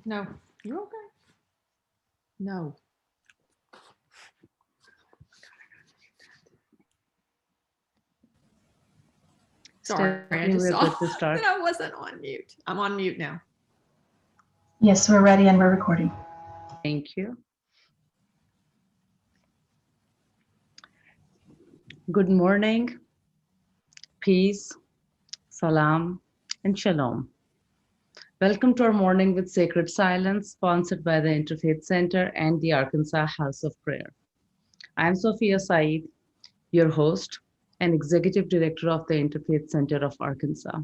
No. You're okay. No. Sorry, I just saw that I wasn't on mute. I'm on mute now. Yes, we're ready and we're recording. Thank you. Good morning, peace, salam, and shalom. Welcome to our Morning with Sacred Silence, sponsored by the Interfaith Center and the Arkansas House of Prayer. I'm Sophia Said, your host and Executive Director of the Interfaith Center of Arkansas.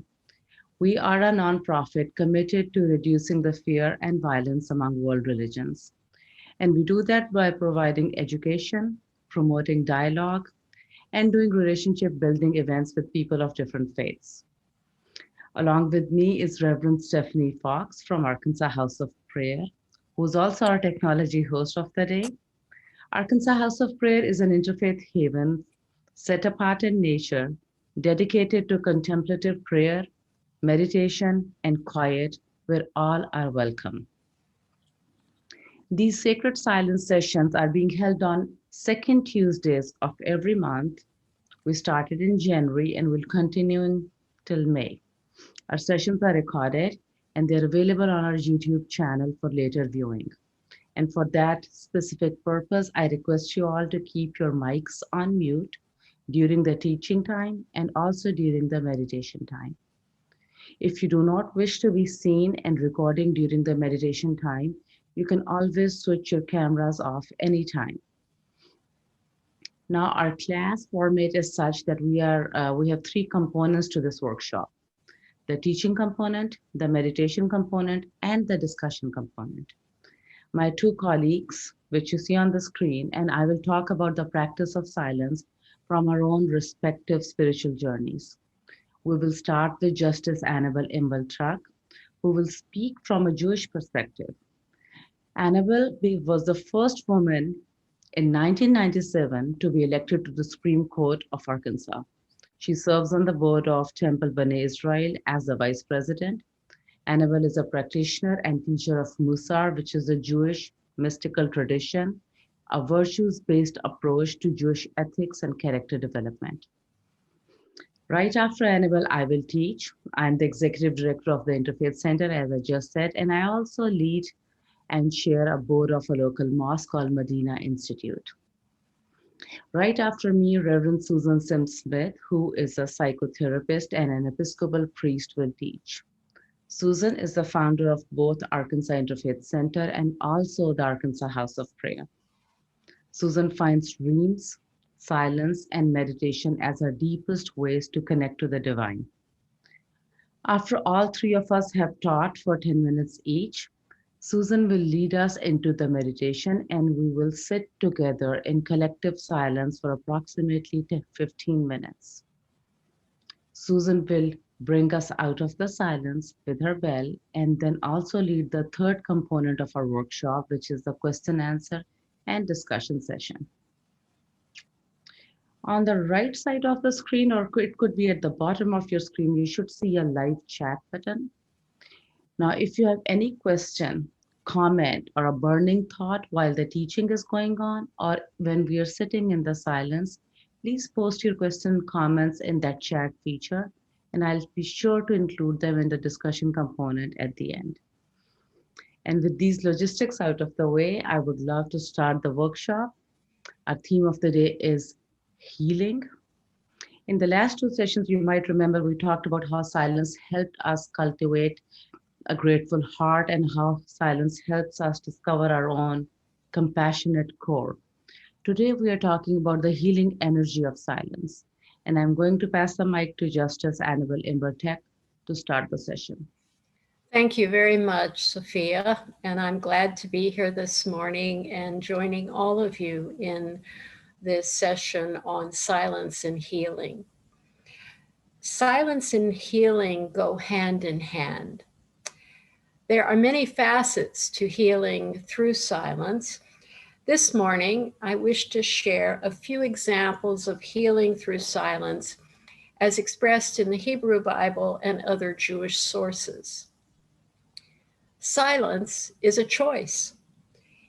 We are a nonprofit committed to reducing the fear and violence among world religions. And we do that by providing education, promoting dialogue, and doing relationship building events with people of different faiths. Along with me is Reverend Stephanie Fox from Arkansas House of Prayer, who's also our technology host of the day. Arkansas House of Prayer is an interfaith haven set apart in nature, dedicated to contemplative prayer, meditation, and quiet, where all are welcome. These sacred silence sessions are being held on second Tuesdays of every month. We started in January and will continue till May. Our sessions are recorded and they're available on our YouTube channel for later viewing. And for that specific purpose, I request you all to keep your mics on mute during the teaching time and also during the meditation time. If you do not wish to be seen and recording during the meditation time, you can always switch your cameras off anytime. Now, our class format is such that we have three components to this workshop: the teaching component, the meditation component, and the discussion component. My two colleagues, which you see on the screen, and I will talk about the practice of silence from our own respective spiritual journeys. We will start with Justice Annabelle Imber Tuck, who will speak from a Jewish perspective. Annabelle was the first woman in 1997 to be elected to the Supreme Court of Arkansas. She serves on the board of Temple B'nai Israel as the vice president. Annabelle is a practitioner and teacher of Musar, which is a Jewish mystical tradition, a virtues-based approach to Jewish ethics and character development. Right after Annabelle, I will teach. I'm the executive director of the Interfaith Center, as I just said, and I also lead and chair a board of a local mosque called Medina Institute. Right after me, Reverend Susan Sims Smith, who is a psychotherapist and an Episcopal priest, will teach. Susan is the founder of both Arkansas Interfaith Center and also the Arkansas House of Prayer. Susan finds dreams, silence, and meditation as her deepest ways to connect to the divine. After all three of us have taught for 10 minutes each, Susan will lead us into the meditation and we will sit together in collective silence for approximately 15 minutes. Susan will bring us out of the silence with her bell and then also lead the third component of our workshop, which is the question, answer, and discussion session. On the right side of the screen, or it could be at the bottom of your screen, you should see a live chat button. Now, if you have any question, comment, or a burning thought while the teaching is going on, or when we are sitting in the silence, please post your question and comments in that chat feature, and I'll be sure to include them in the discussion component at the end. And with these logistics out of the way, I would love to start the workshop. Our theme of the day is healing. In the last two sessions, you might remember we talked about how silence helped us cultivate a grateful heart and how silence helps us discover our own compassionate core. Today, we are talking about the healing energy of silence. And I'm going to pass the mic to Justice Annabelle Imber Tuck to start the session. Thank you very much, Sophia. And I'm glad to be here this morning and joining all of you in this session on silence and healing. Silence and healing go hand in hand. There are many facets to healing through silence. This morning, I wish to share a few examples of healing through silence as expressed in the Hebrew Bible and other Jewish sources. Silence is a choice.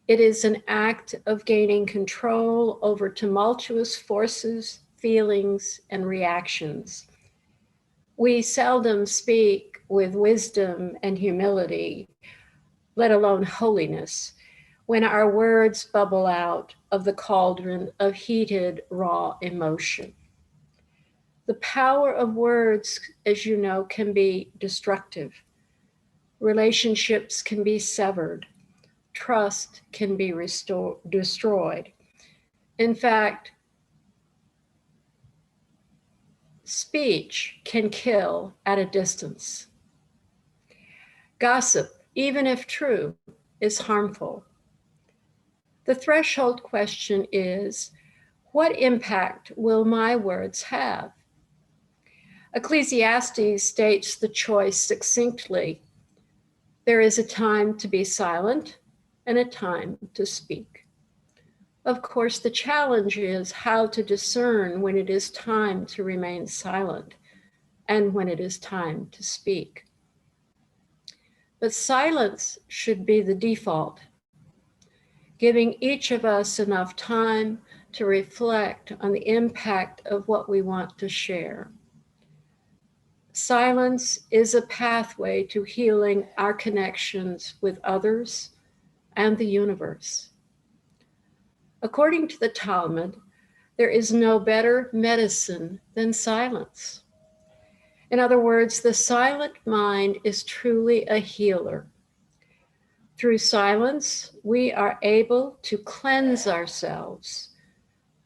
It is an act of gaining control over tumultuous forces, feelings, and reactions. We seldom speak with wisdom and humility, let alone holiness, when our words bubble out of the cauldron of heated, raw emotion. The power of words, as you know, can be destructive. Relationships can be severed. Trust can be destroyed. In fact, speech can kill at a distance. Gossip, even if true, is harmful. The threshold question is, what impact will my words have? Ecclesiastes states the choice succinctly. There is a time to be silent and a time to speak. Of course, the challenge is how to discern when it is time to remain silent and when it is time to speak. But silence should be the default, giving each of us enough time to reflect on the impact of what we want to share. Silence is a pathway to healing our connections with others and the universe. According to the Talmud, there is no better medicine than silence. In other words, the silent mind is truly a healer. Through silence, we are able to cleanse ourselves,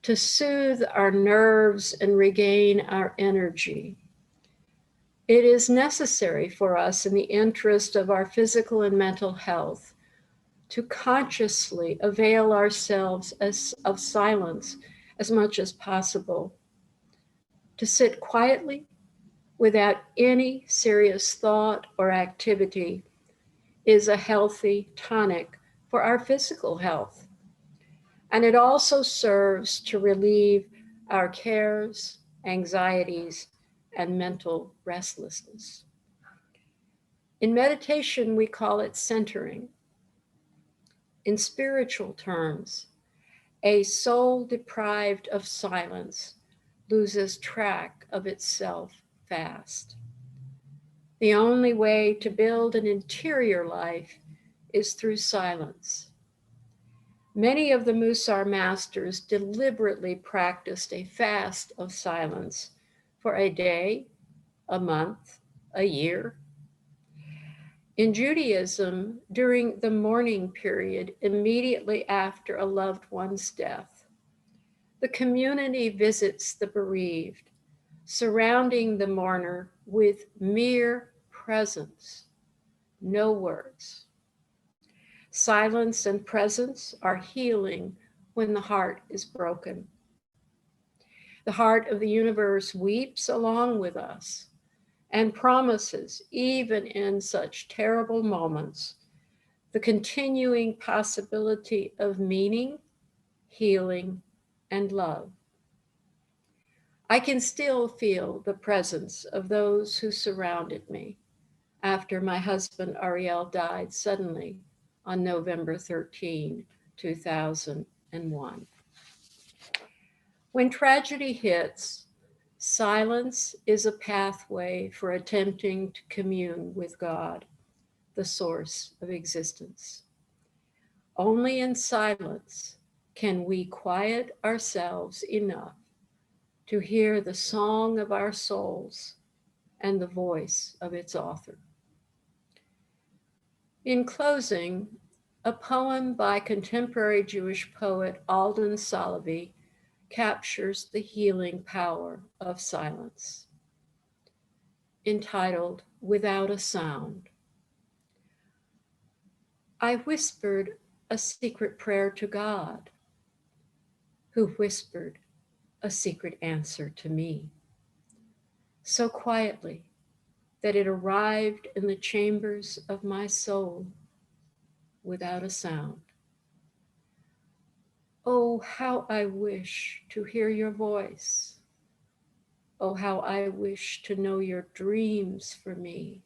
to soothe our nerves and regain our energy. It is necessary for us in the interest of our physical and mental health to consciously avail ourselves of silence as much as possible, to sit quietly without any serious thought or activity is a healthy tonic for our physical health. And it also serves to relieve our cares, anxieties, and mental restlessness. In meditation, we call it centering. In spiritual terms, a soul deprived of silence loses track of itself fast. The only way to build an interior life is through silence. Many of the Musar masters deliberately practiced a fast of silence for a day, a month, a year. In Judaism, during the mourning period immediately after a loved one's death, the community visits the bereaved, surrounding the mourner with mere presence, no words. Silence and presence are healing when the heart is broken. The heart of the universe weeps along with us and promises, even in such terrible moments, the continuing possibility of meaning, healing, and love. I can still feel the presence of those who surrounded me after my husband Ariel died suddenly on November 13, 2001. When tragedy hits, silence is a pathway for attempting to commune with God, the source of existence. Only in silence can we quiet ourselves enough to hear the song of our souls and the voice of its author. In closing, a poem by contemporary Jewish poet Alden Solovey captures the healing power of silence. Entitled, Without a Sound. I whispered a secret prayer to God, who whispered a secret answer to me, so quietly that it arrived in the chambers of my soul without a sound. Oh, how I wish to hear your voice. Oh, how I wish to know your dreams for me.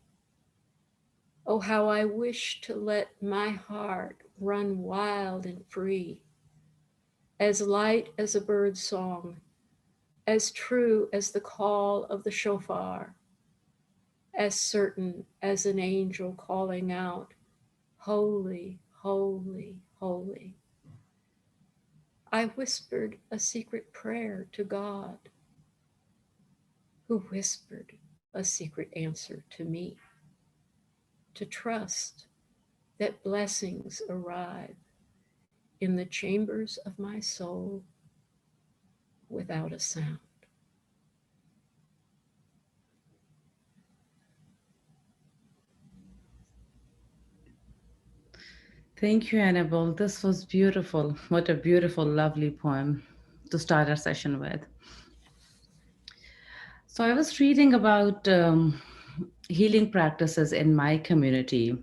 Oh, how I wish to let my heart run wild and free, as light as a bird's song, as true as the call of the shofar, as certain as an angel calling out, Holy, holy, holy. I whispered a secret prayer to God, who whispered a secret answer to me, to trust that blessings arrive in the chambers of my soul without a sound. Thank you, Annabelle. This was beautiful. What a beautiful, lovely poem to start our session with. So I was reading about healing practices in my community,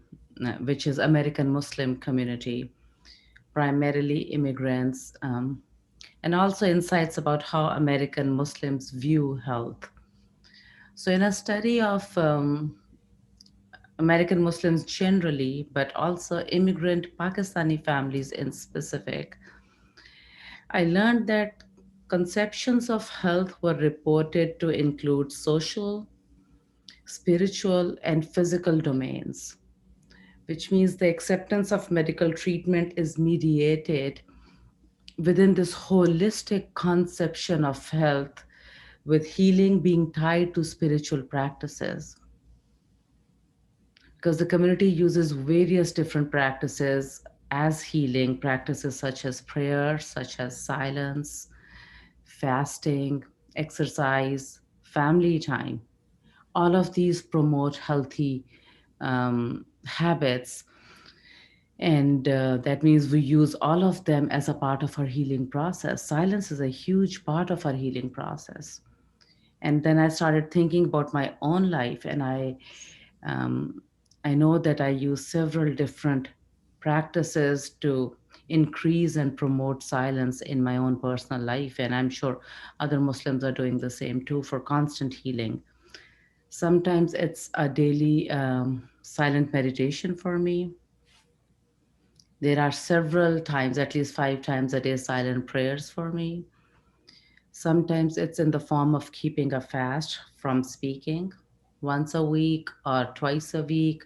which is American Muslim community, primarily immigrants, and also insights about how American Muslims view health. So in a study of American Muslims generally, but also immigrant Pakistani families in specific, I learned that conceptions of health were reported to include social, spiritual, and physical domains, which means the acceptance of medical treatment is mediated within this holistic conception of health, with healing being tied to spiritual practices. Because the community uses various different practices as healing practices, such as prayer, such as silence, fasting, exercise, family time. All of these promote healthy habits. And that means we use all of them as a part of our healing process. Silence is a huge part of our healing process. And then I started thinking about my own life, and um, I know that I use several different practices to increase and promote silence in my own personal life, and I'm sure other Muslims are doing the same too for constant healing. Sometimes it's a daily silent meditation for me. There are several times, at least 5 times a day, silent prayers for me. Sometimes it's in the form of keeping a fast from speaking once a week or twice a week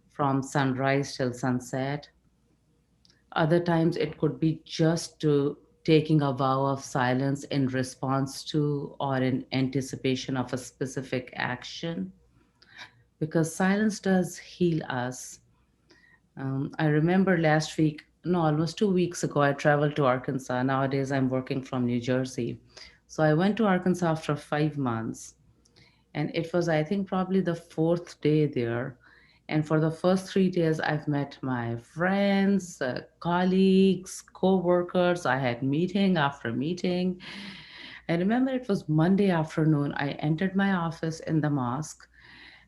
from sunrise till sunset. Other times it could be just to taking a vow of silence in response to or in anticipation of a specific action, because silence does heal us. I remember last week, no, almost 2 weeks ago, I traveled to Arkansas. Nowadays, I'm working from New Jersey. So I went to Arkansas after 5 months. And it was, I think, probably the fourth day there. And for the first 3 days, I've met my friends, colleagues, co workers. I had meeting after meeting. I remember it was Monday afternoon. I entered my office in the mosque.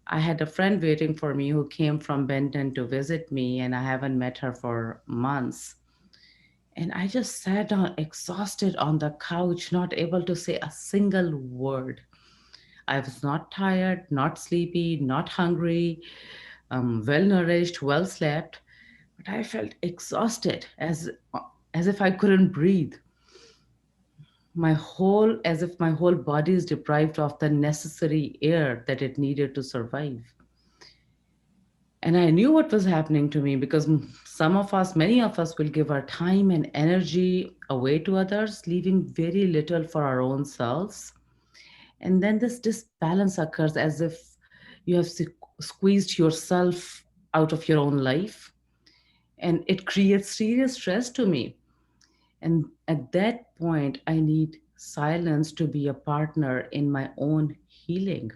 I had a friend waiting for me who came from Benton to visit me, and I haven't met her for months. And I just sat down exhausted on the couch, not able to say a single word. I was not tired, not sleepy, not hungry, well nourished, well slept, but I felt exhausted, as if I couldn't breathe. As if my whole body is deprived of the necessary air that it needed to survive. And I knew what was happening to me, because many of us will give our time and energy away to others, leaving very little for our own selves. And then this disbalance occurs, as if you have squeezed yourself out of your own life. And it creates serious stress to me. And at that point, I need silence to be a partner in my own healing.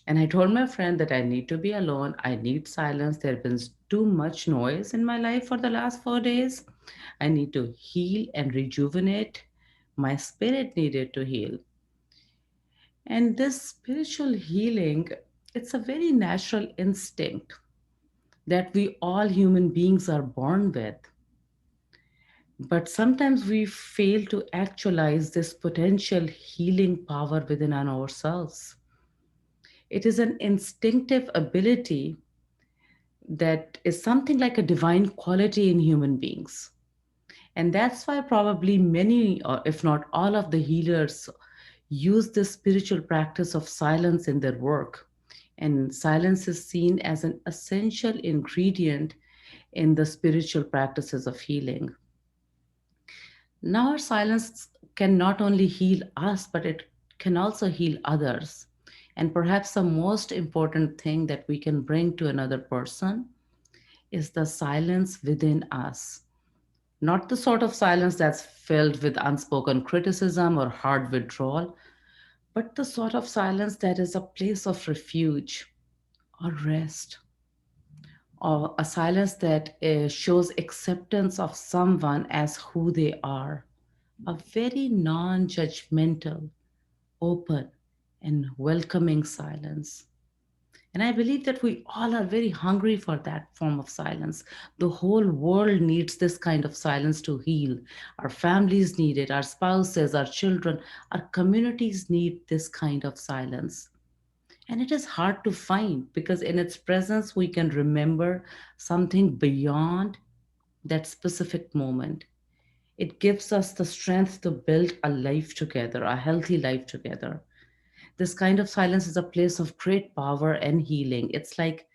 And I told my friend that I need to be alone. I need silence. There has been too much noise in my life for the last 4 days. I need to heal and rejuvenate. My spirit needed to heal. And this spiritual healing, it's a very natural instinct that we all human beings are born with. But sometimes we fail to actualize this potential healing power within ourselves. It is an instinctive ability that is something like a divine quality in human beings. And that's why probably many, or if not all, of the healers use this spiritual practice of silence in their work. And silence is seen as an essential ingredient in the spiritual practices of healing. Now, our silence can not only heal us, but it can also heal others. And perhaps the most important thing that we can bring to another person is the silence within us. Not the sort of silence that's filled with unspoken criticism or hard withdrawal, but the sort of silence that is a place of refuge or rest, or a silence that shows acceptance of someone as who they are. A very non judgmental, open, and welcoming silence. And I believe that we all are very hungry for that form of silence. The whole world needs this kind of silence to heal. Our families need it, our spouses, our children, our communities need this kind of silence. And it is hard to find because in its presence, we can remember something beyond that specific moment. It gives us the strength to build a life together, a healthy life together. This kind of silence is a place of great power and healing. It's like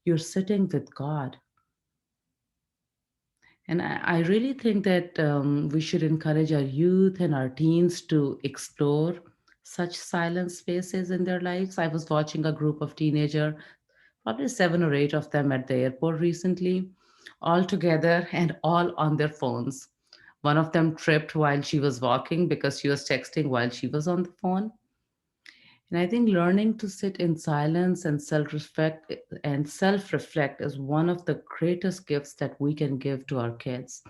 you're sitting with God. And I really think that we should encourage our youth and our teens to explore such silent spaces in their lives. I was watching a group of teenagers, probably 7 or 8 of them at the airport recently, all together and all on their phones. One of them tripped while she was walking because she was texting while she was on the phone. And I think learning to sit in silence and self-reflect is one of the greatest gifts that we can give to our kids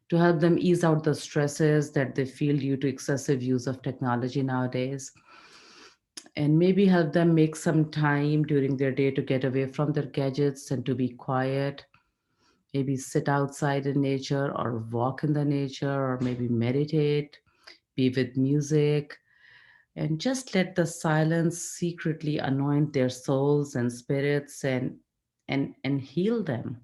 to help them ease out the stresses that they feel due to excessive use of technology nowadays, and maybe help them make some time during their day to get away from their gadgets and to be quiet. Maybe sit outside in nature or walk in the nature or maybe meditate, be with music, and just let the silence secretly anoint their souls and spirits and heal them.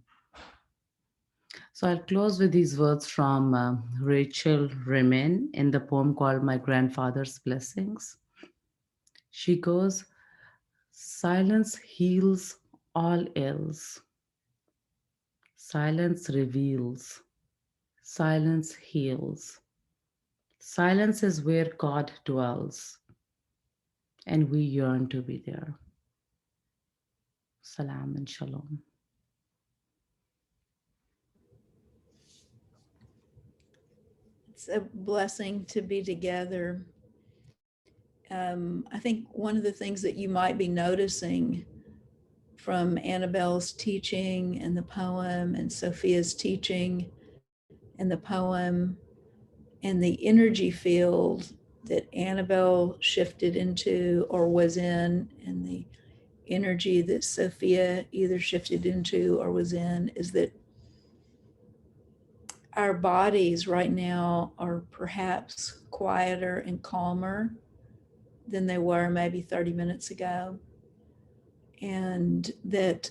So I'll close with these words from Rachel Remen in the poem called My Grandfather's Blessings. She goes, silence heals all ills. Silence reveals. Silence heals. Silence is where God dwells, and we yearn to be there. Salam and shalom. It's a blessing to be together. I think one of the things that you might be noticing from Annabelle's teaching and the poem and Sophia's teaching and the poem and the energy field that Annabelle shifted into or was in, and the energy that Sophia either shifted into or was in, is that our bodies right now are perhaps quieter and calmer than they were maybe 30 minutes ago. And that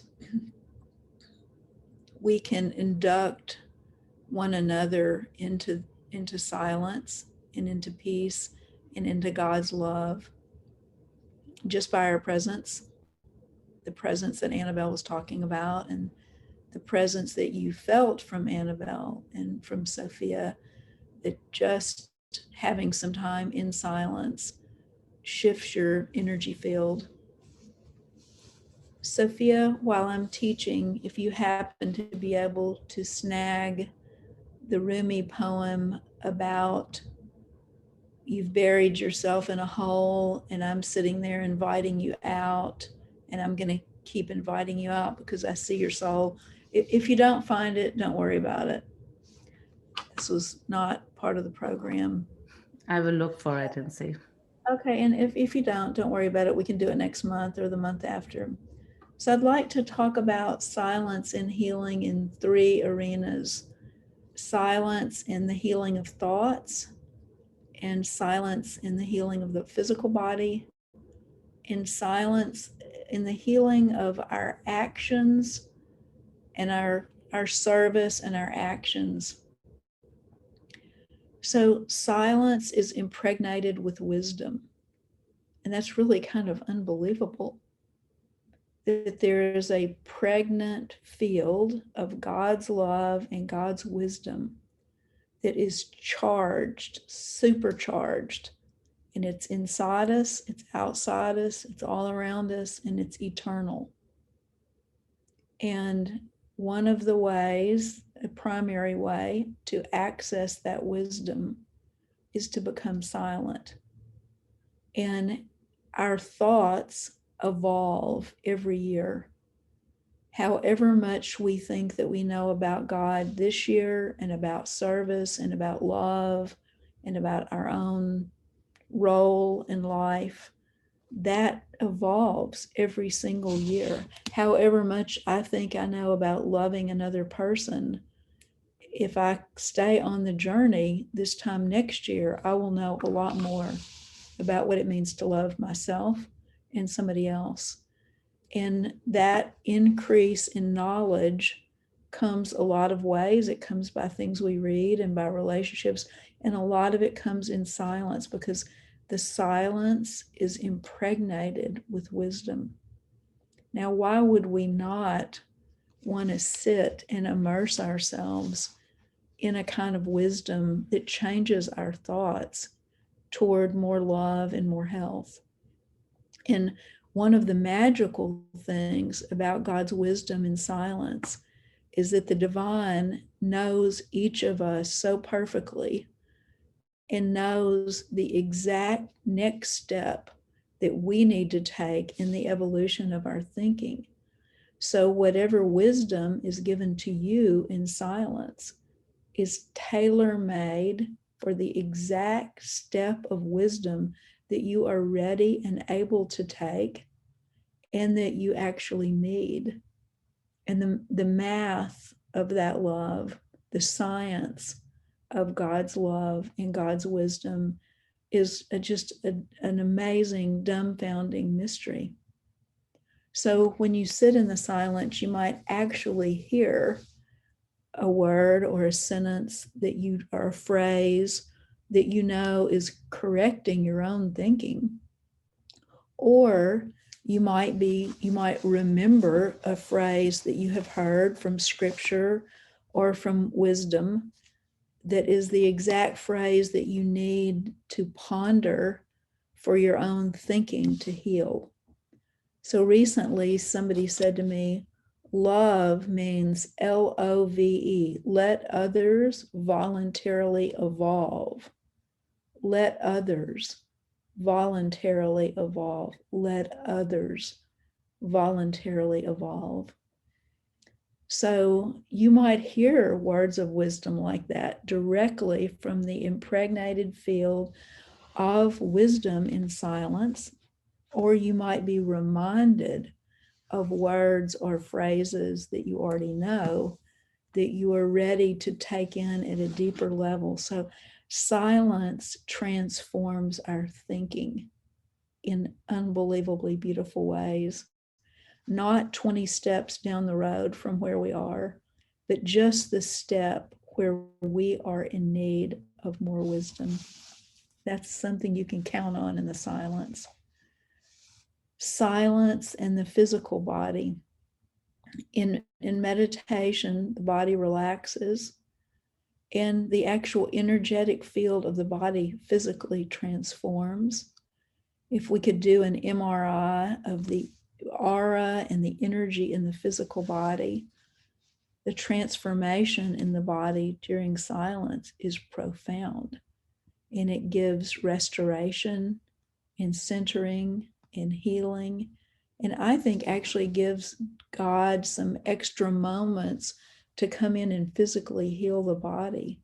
we can induct one another into silence and into peace and into God's love just by our presence, the presence that Annabelle was talking about, and the presence that you felt from Annabelle and from Sophia, that just having some time in silence shifts your energy field. Sophia, while I'm teaching, if you happen to be able to snag the Rumi poem about you've buried yourself in a hole and I'm sitting there inviting you out, and I'm going to keep inviting you out because I see your soul. If you don't find it, don't worry about it. This was not part of the program. I will look for it and see. Okay, and if you don't worry about it. We can do it next month or the month after. So I'd like to talk about silence and healing in 3 arenas. Silence in the healing of thoughts, and silence in the healing of the physical body, and silence in the healing of our actions and our service and our actions. So silence is impregnated with wisdom. And that's really kind of unbelievable, that there is a pregnant field of God's love and God's wisdom that is charged, supercharged, and it's inside us, it's outside us, it's all around us, and it's eternal. And one of the ways, a primary way to access that wisdom is to become silent. And our thoughts evolve every year. However much we think that we know about God this year, and about service, and about love, and about our own role in life, that evolves every single year. However much I think I know about loving another person, if I stay on the journey this time next year, I will know a lot more about what it means to love myself and somebody else. And that increase in knowledge comes a lot of ways. It comes by things we read and by relationships. And a lot of it comes in silence, because the silence is impregnated with wisdom. Now, why would we not want to sit and immerse ourselves in a kind of wisdom that changes our thoughts toward more love and more health? And one of the magical things about God's wisdom in silence is that the divine knows each of us so perfectly and knows the exact next step that we need to take in the evolution of our thinking. So whatever wisdom is given to you in silence is tailor-made for the exact step of wisdom that you are ready and able to take, and that you actually need. And the math of that love, the science of God's love and God's wisdom is just an amazing, dumbfounding mystery. So when you sit in the silence, you might actually hear a word or a sentence that you, or a phrase that you know is correcting your own thinking. Or you might remember a phrase that you have heard from scripture or from wisdom that is the exact phrase that you need to ponder for your own thinking to heal. So recently somebody said to me, love means LOVE, let others voluntarily evolve. Let others voluntarily evolve. Let others voluntarily evolve. So you might hear words of wisdom like that directly from the impregnated field of wisdom in silence, or you might be reminded of words or phrases that you already know that you are ready to take in at a deeper level. So silence transforms our thinking in unbelievably beautiful ways. Not 20 steps down the road from where we are, but just the step where we are in need of more wisdom. That's something you can count on in the silence. Silence and the physical body. In meditation, the body relaxes and the actual energetic field of the body physically transforms. If we could do an MRI of the aura and the energy in the physical body, the transformation in the body during silence is profound, and it gives restoration and centering and healing. And I think actually gives God some extra moments to come in and physically heal the body.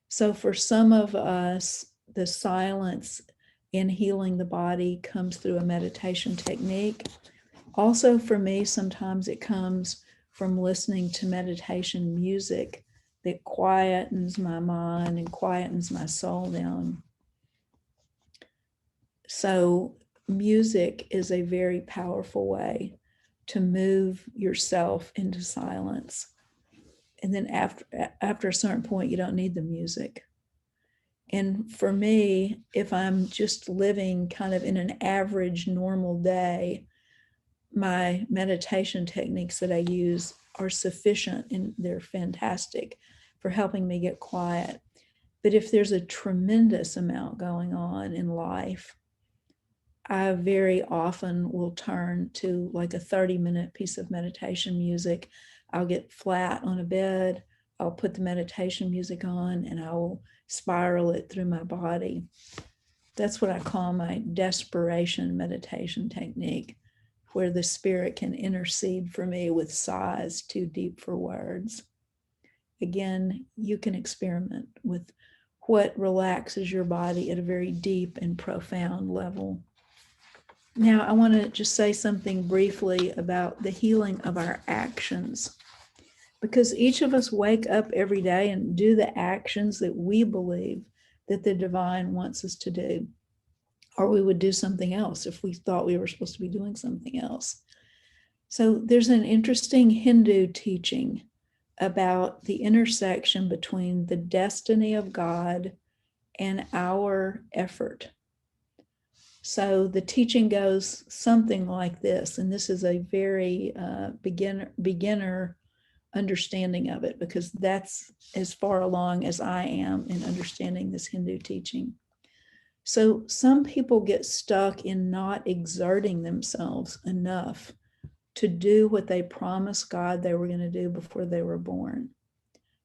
So for some of us, the silence in healing the body comes through a meditation technique. Also for me, sometimes it comes from listening to meditation music that quietens my mind and quietens my soul down. So music is a very powerful way to move yourself into silence. And then after a certain point, you don't need the music. And for me, if I'm just living kind of in an average normal day, my meditation techniques that I use are sufficient and they're fantastic for helping me get quiet. But if there's a tremendous amount going on in life, I very often will turn to like a 30-minute piece of meditation music. I'll get flat on a bed, I'll put the meditation music on, and I will spiral it through my body. That's what I call my desperation meditation technique, where the spirit can intercede for me with sighs too deep for words. Again, you can experiment with what relaxes your body at a very deep and profound level. Now, I want to just say something briefly about the healing of our actions, because each of us wake up every day and do the actions that we believe that the divine wants us to do, or we would do something else if we thought we were supposed to be doing something else. So there's an interesting Hindu teaching about the intersection between the destiny of God and our effort. So the teaching goes something like this, and this is a very beginner understanding of it, because that's as far along as I am in understanding this Hindu teaching. So some people get stuck in not exerting themselves enough to do what they promised God they were going to do before they were born.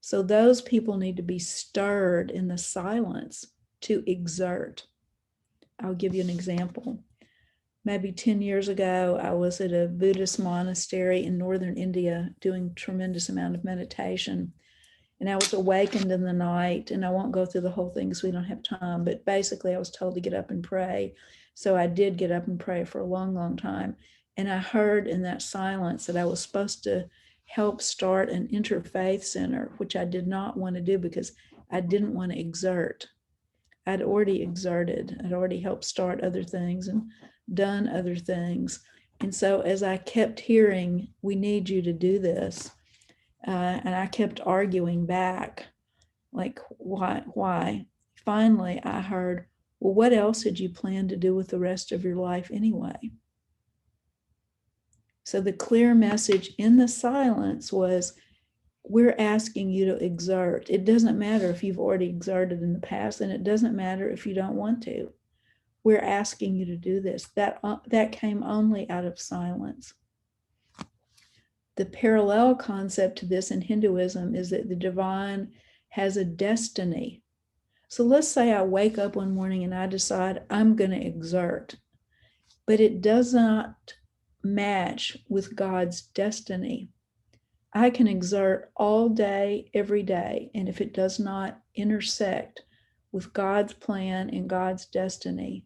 So those people need to be stirred in the silence to exert. I'll give you an example. Maybe 10 years ago, I was at a Buddhist monastery in northern India doing a tremendous amount of meditation. And I was awakened in the night, and I won't go through the whole thing because we don't have time, but basically I was told to get up and pray. So I did get up and pray for a long, long time. And I heard in that silence that I was supposed to help start an interfaith center, which I did not want to do because I didn't want to exert. I'd already exerted. I'd already helped start other things and done other things. And so as I kept hearing, we need you to do this, and I kept arguing back, like, why? Finally, I heard, well, what else had you planned to do with the rest of your life anyway? So the clear message in the silence was, we're asking you to exert. It doesn't matter if you've already exerted in the past, and it doesn't matter if you don't want to. We're asking you to do this. That came only out of silence. The parallel concept to this in Hinduism is that the divine has a destiny. So let's say I wake up one morning and I decide I'm going to exert, but it does not match with God's destiny. I can exert all day, every day, and if it does not intersect with God's plan and God's destiny,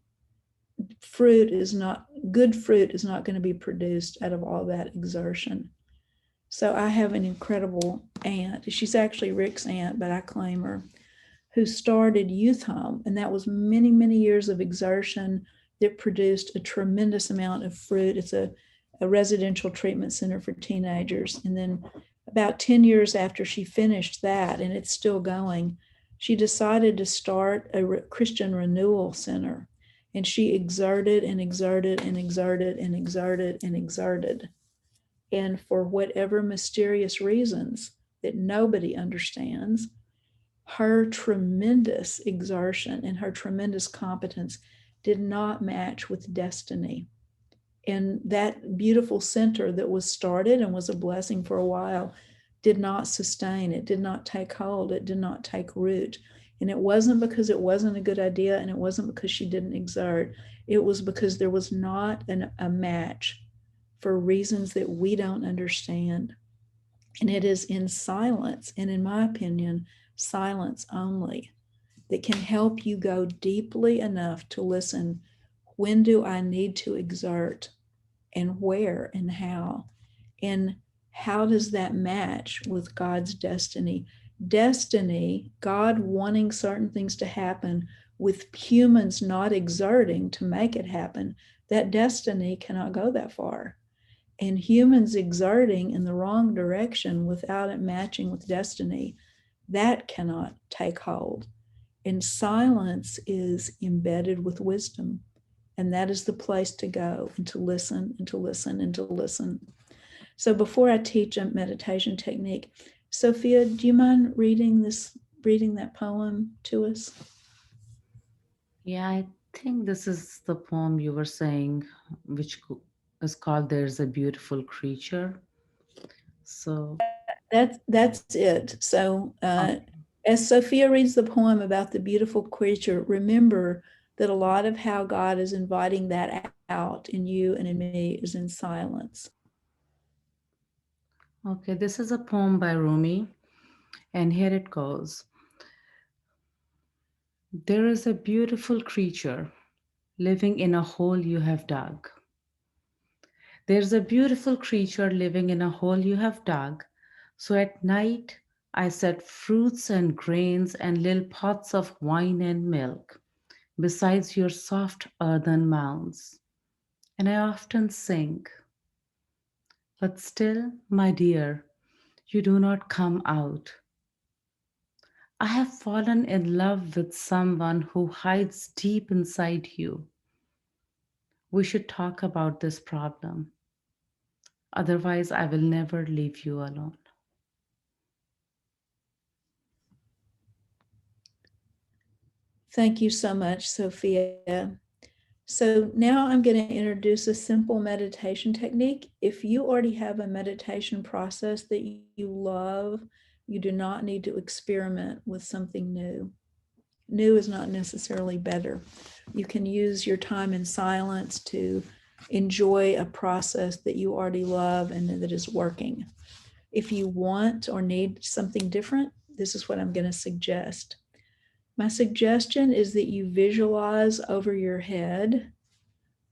good fruit is not going to be produced out of all that exertion. So I have an incredible aunt. She's actually Rick's aunt, but I claim her, who started Youth Home. And that was many, many years of exertion that produced a tremendous amount of fruit. It's a residential treatment center for teenagers. And then about 10 years after she finished that, and it's still going, she decided to start a Christian renewal center. And she exerted and exerted and exerted and exerted and exerted. And for whatever mysterious reasons that nobody understands, her tremendous exertion and her tremendous competence did not match with destiny. And that beautiful center that was started and was a blessing for a while did not sustain. It did not take hold. It did not take root. And it wasn't because it wasn't a good idea, and it wasn't because she didn't exert. It was because there was not a match for reasons that we don't understand. And it is in silence, and in my opinion, silence only, that can help you go deeply enough to listen. When do I need to exert, and where and how? And how does that match with God's destiny? Destiny, God wanting certain things to happen with humans not exerting to make it happen, that destiny cannot go that far. And humans exerting in the wrong direction without it matching with destiny, that cannot take hold. And silence is embedded with wisdom. And that is the place to go and to listen and to listen and to listen. So before I teach a meditation technique, Sophia, do you mind reading that poem to us? Yeah, I think this is the poem you were saying, which is called There's a Beautiful Creature. So That's it. So okay. as Sophia reads the poem about the beautiful creature, remember that a lot of how God is inviting that out in you and in me is in silence. Okay, this is a poem by Rumi, and here it goes. There is a beautiful creature living in a hole you have dug. There's a beautiful creature living in a hole you have dug. So at night, I set fruits and grains and little pots of wine and milk besides your soft earthen mounds. And I often sing, but still, my dear, you do not come out. I have fallen in love with someone who hides deep inside you. We should talk about this problem. Otherwise, I will never leave you alone. Thank you so much, Sophia. So now I'm going to introduce a simple meditation technique. If you already have a meditation process that you love, you do not need to experiment with something new. New is not necessarily better. You can use your time in silence to enjoy a process that you already love and that is working. If you want or need something different, this is what I'm going to suggest. My suggestion is that you visualize over your head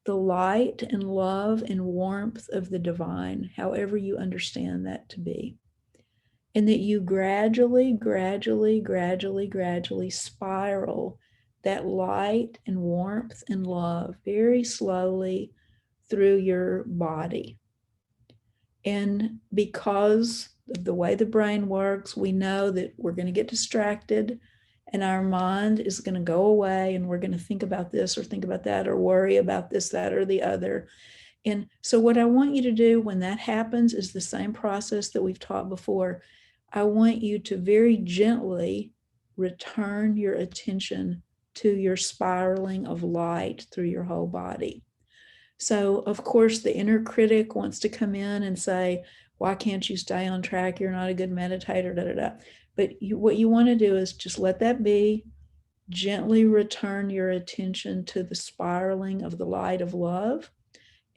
the light and love and warmth of the divine, however you understand that to be. And that you gradually spiral that light and warmth and love very slowly through your body. And because of the way the brain works, we know that we're going to get distracted and our mind is going to go away and we're going to think about this or think about that or worry about this, that, or the other. And so what I want you to do when that happens is the same process that we've taught before. I want you to very gently return your attention to your spiraling of light through your whole body. So, of course, the inner critic wants to come in and say, why can't you stay on track? You're not a good meditator, da, da, da. But what you want to do is just let that be, gently return your attention to the spiraling of the light of love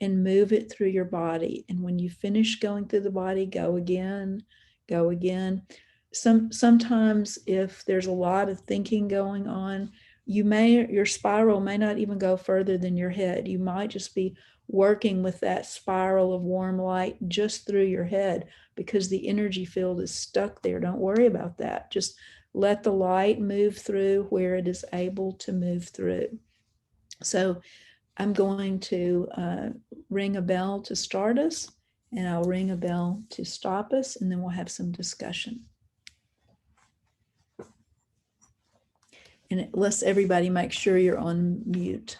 and move it through your body. And when you finish going through the body, go again, go again. Sometimes if there's a lot of thinking going on, your spiral may not even go further than your head. You might just be working with that spiral of warm light just through your head because the energy field is stuck there. Don't worry about that. Just let the light move through where it is able to move through. So I'm going to ring a bell to start us, and I'll ring a bell to stop us, and then we'll have some discussion. And let's everybody make sure you're on mute.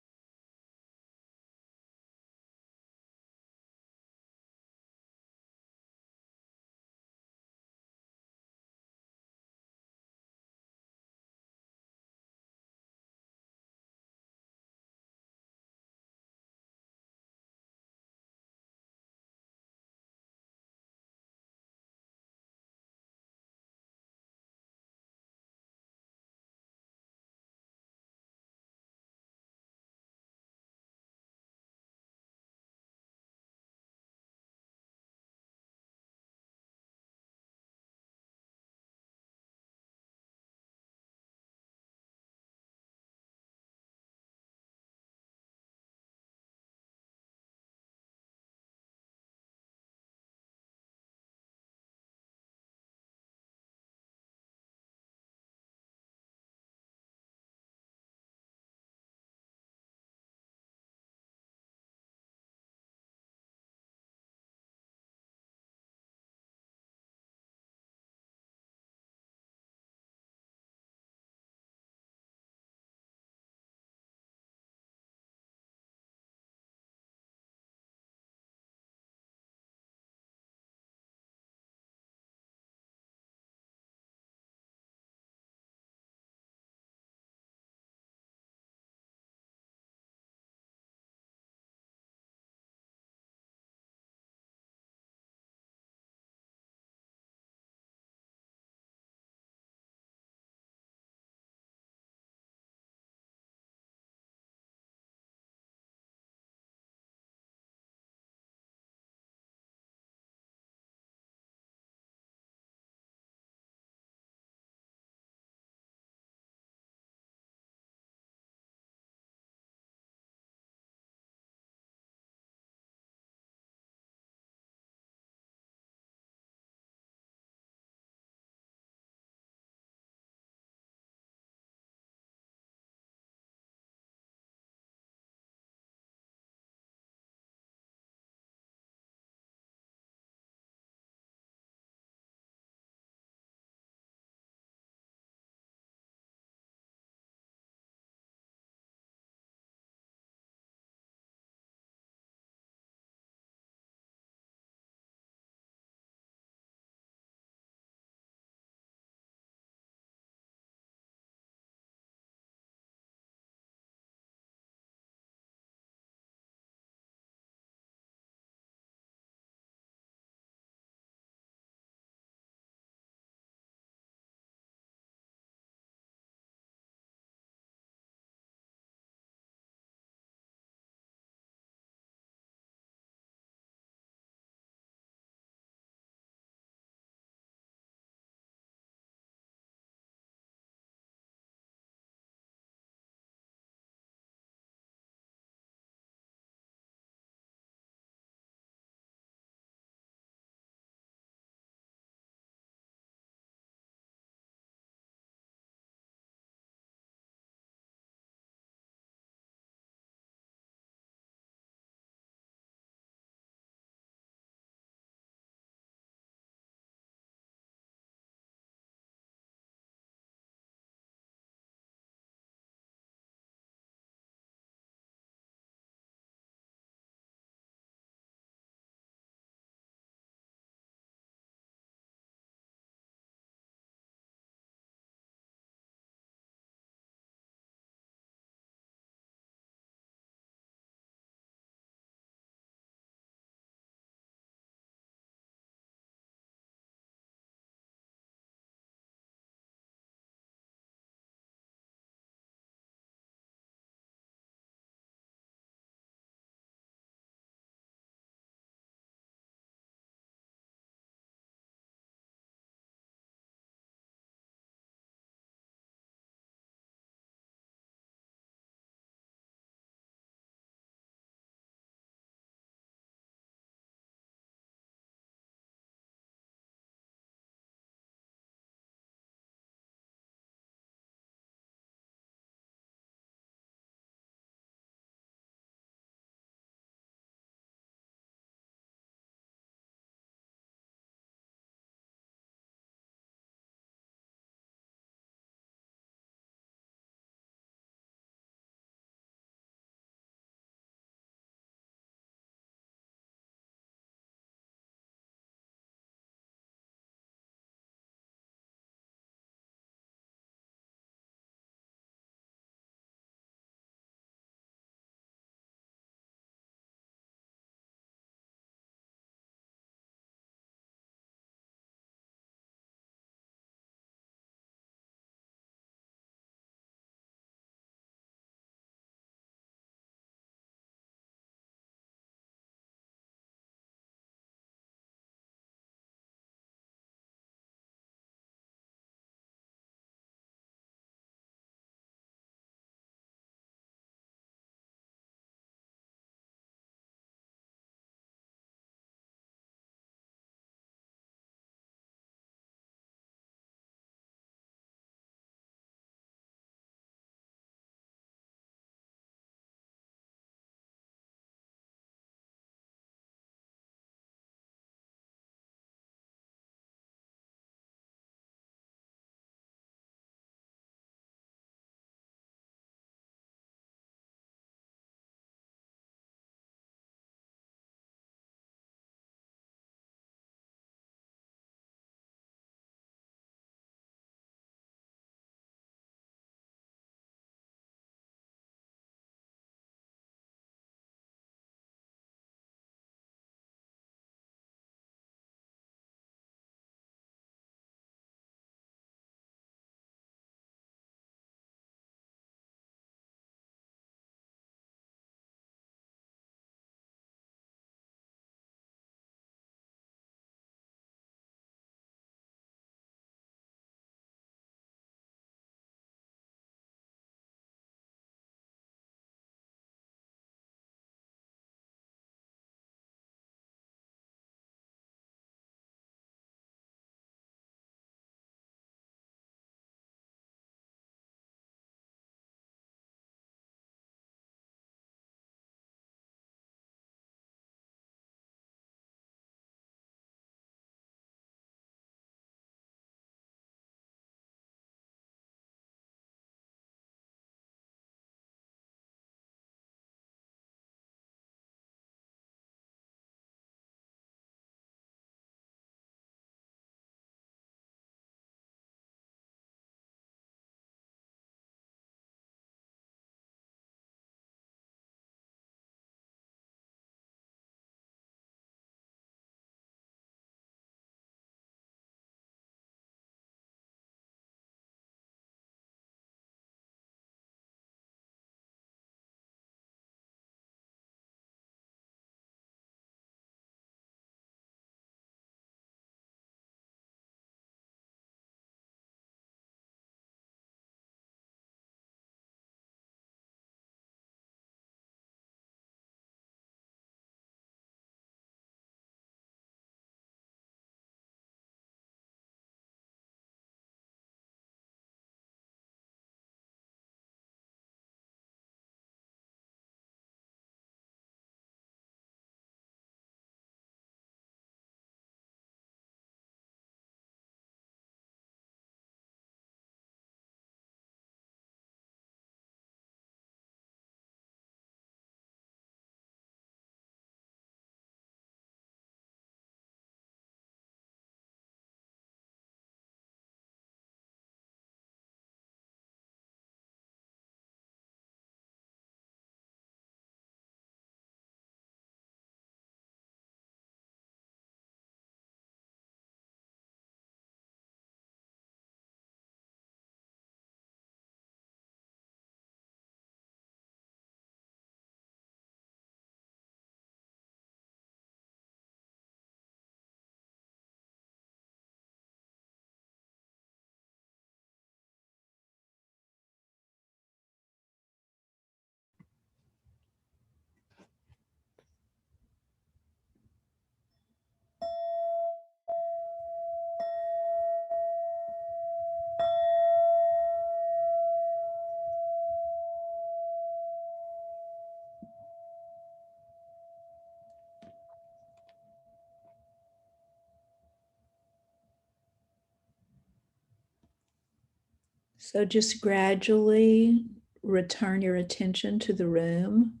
So just gradually return your attention to the room,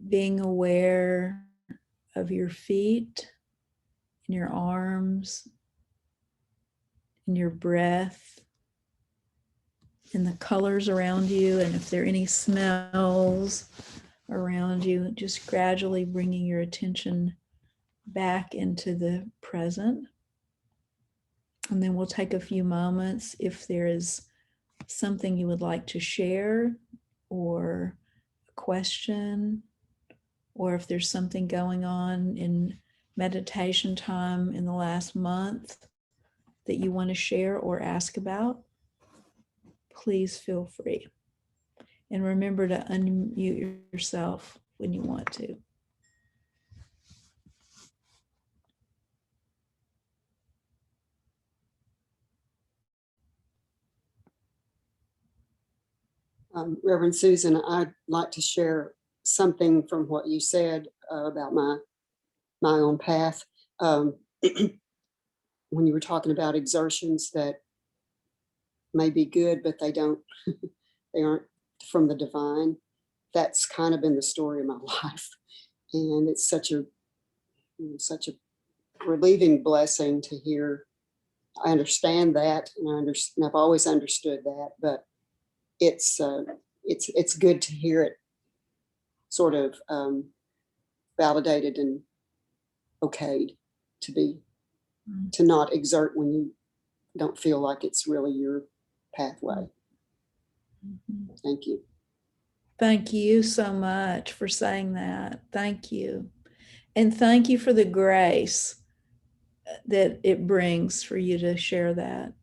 being aware of your feet and your arms and your breath and the colors around you. And if there are any smells around you, just gradually bringing your attention back into the present. And then we'll take a few moments if there is something you would like to share, or a question, or if there's something going on in meditation time in the last month that you want to share or ask about, please feel free. And remember to unmute yourself when you want to. Reverend Susan, I'd like to share something from what you said about my own path. When you were talking about exertions that may be good, but they aren't from the divine. That's kind of been the story of my life. And it's such a relieving blessing to hear. I understand that, and I've always understood that, but it's good to hear it sort of validated and okayed to not exert when you don't feel like it's really your pathway. Mm-hmm. Thank you. Thank you so much for saying that. Thank you. And thank you for the grace that it brings for you to share that.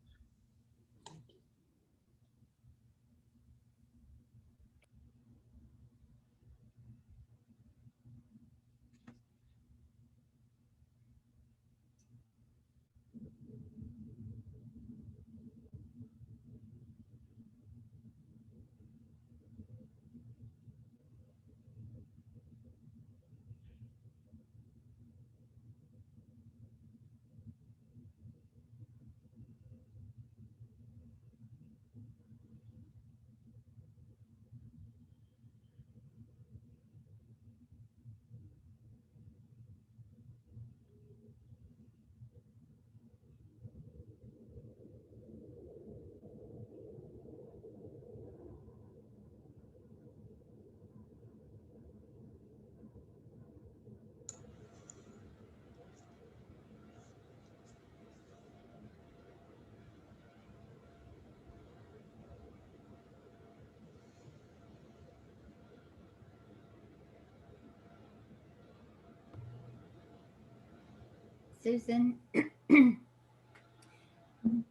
Susan,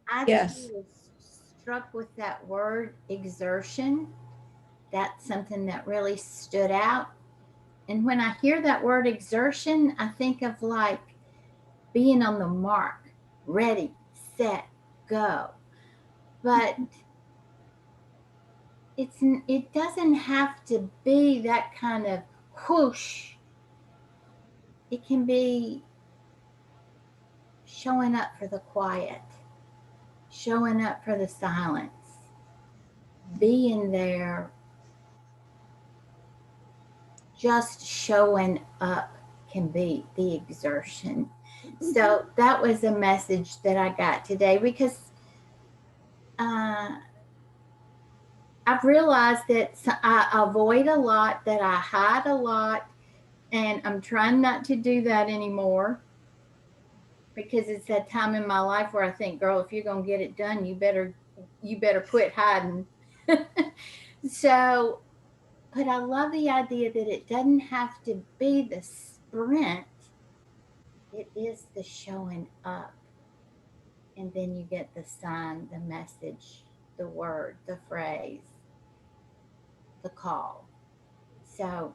I Yes. too was struck with that word exertion. That's something that really stood out. And when I hear that word exertion, I think of like being on the mark, ready, set, go. But it doesn't have to be that kind of whoosh. It can be showing up for the quiet, showing up for the silence, being there, just showing up can be the exertion. So that was a message that I got today, because I've realized that I avoid a lot, that I hide a lot, and I'm trying not to do that anymore, because it's that time in my life where I think, girl, if you're gonna get it done, you better quit hiding. So, but I love the idea that it doesn't have to be the sprint. It is the showing up. And then you get the sign, the message, the word, the phrase, the call. So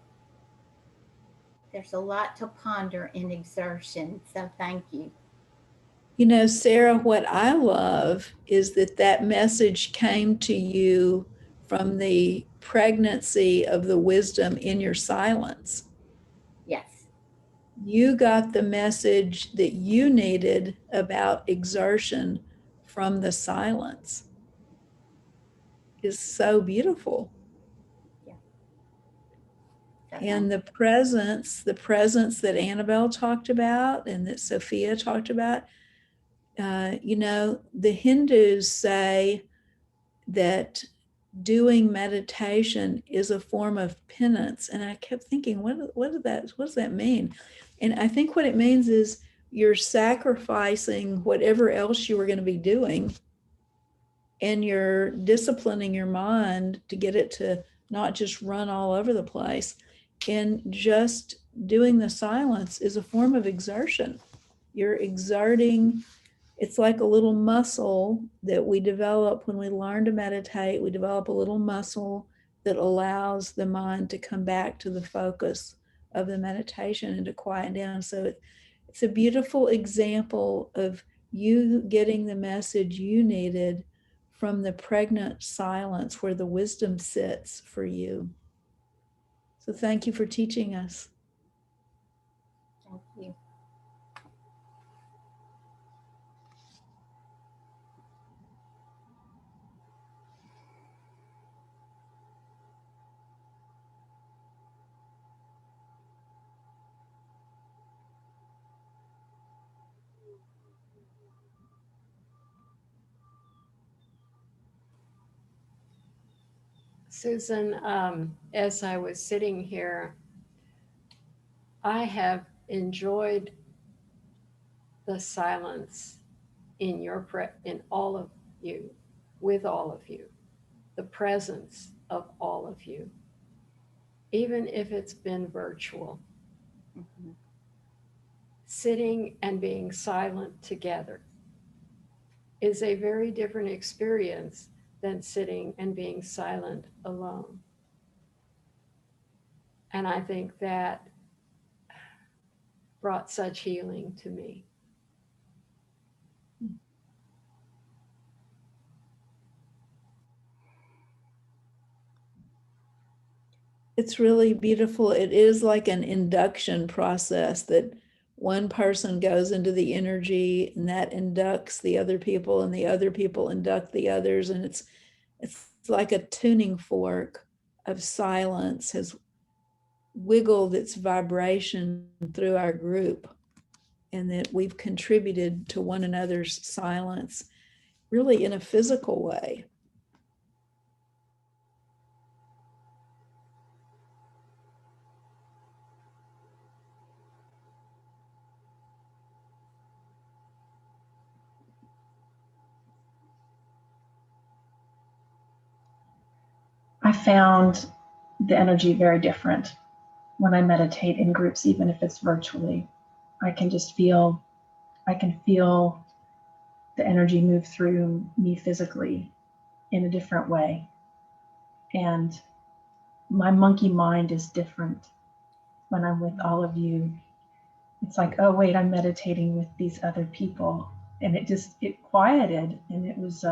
there's a lot to ponder in exertion. So thank you. You know, Sarah, what I love is that message came to you from the pregnancy of the wisdom in your silence. Yes. You got the message that you needed about exertion from the silence. is so beautiful. So And nice. the presence that Annabelle talked about and that Sophia talked about, you know, the Hindus say that doing meditation is a form of penance. And I kept thinking, what does that mean? And I think what it means is you're sacrificing whatever else you were going to be doing, and you're disciplining your mind to get it to not just run all over the place. And just doing the silence is a form of exertion. You're exerting. It's like a little muscle that we develop when we learn to meditate. We develop a little muscle that allows the mind to come back to the focus of the meditation and to quiet down. So it's a beautiful example of you getting the message you needed from the pregnant silence where the wisdom sits for you. So thank you for teaching us. Thank you. Susan, as I was sitting here, I have enjoyed the silence in in all of you, with all of you, the presence of all of you, even if it's been virtual. Mhm. Sitting and being silent together is a very different experience than sitting and being silent alone. And I think that brought such healing to me. It's really beautiful. It is like an induction process that one person goes into the energy and that inducts the other people, and the other people induct the others. And it's like a tuning fork of silence has wiggled its vibration through our group, and that we've contributed to one another's silence really in a physical way. I found the energy very different when I meditate in groups, even if it's virtually. I can feel the energy move through me physically in a different way. And my monkey mind is different when I'm with all of you. It's like, oh wait, I'm meditating with these other people. And it quieted, and there was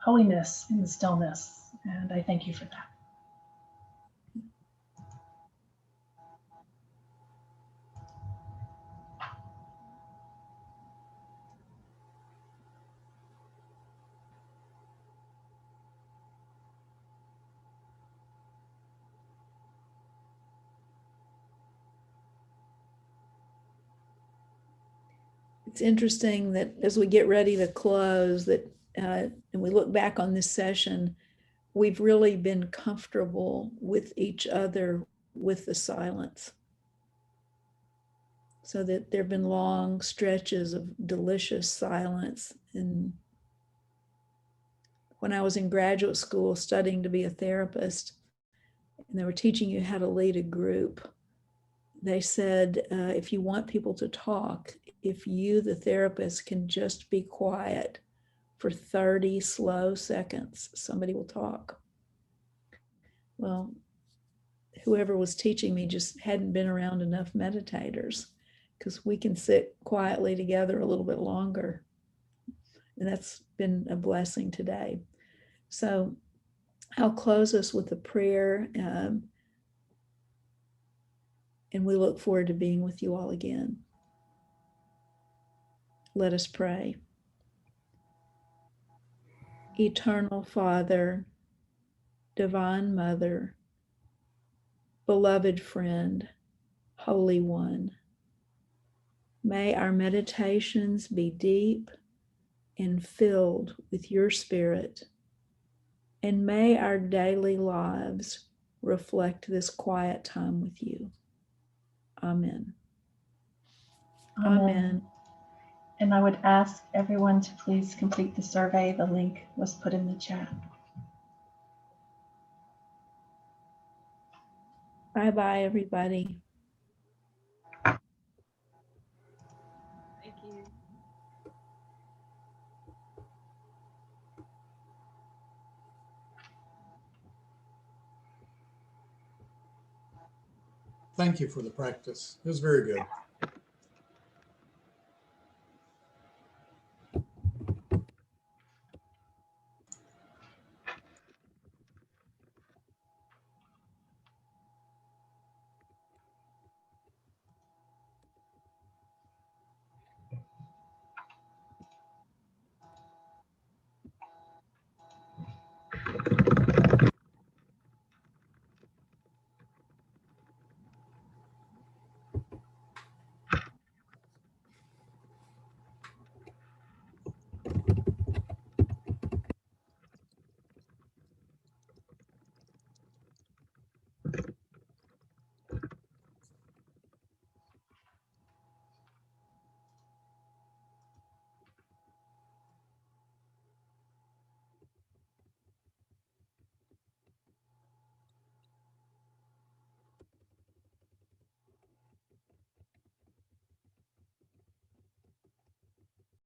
holiness in the stillness. And I thank you for that. It's interesting that as we get ready to close, that and we look back on this session, we've really been comfortable with each other with the silence. So that there have been long stretches of delicious silence. And when I was in graduate school studying to be a therapist, and they were teaching you how to lead a group, they said, if you want people to talk, if you, the therapist, can just be quiet for 30 slow seconds, somebody will talk. Well, whoever was teaching me just hadn't been around enough meditators, because we can sit quietly together a little bit longer. And that's been a blessing today. So I'll close us with a prayer, and we look forward to being with you all again. Let us pray. Eternal Father, Divine Mother, beloved friend, Holy One, may our meditations be deep and filled with your Spirit, and may our daily lives reflect this quiet time with you. Amen. Amen. And I would ask everyone to please complete the survey. The link was put in the chat. Bye-bye, everybody. Thank you. Thank you for the practice. It was very good.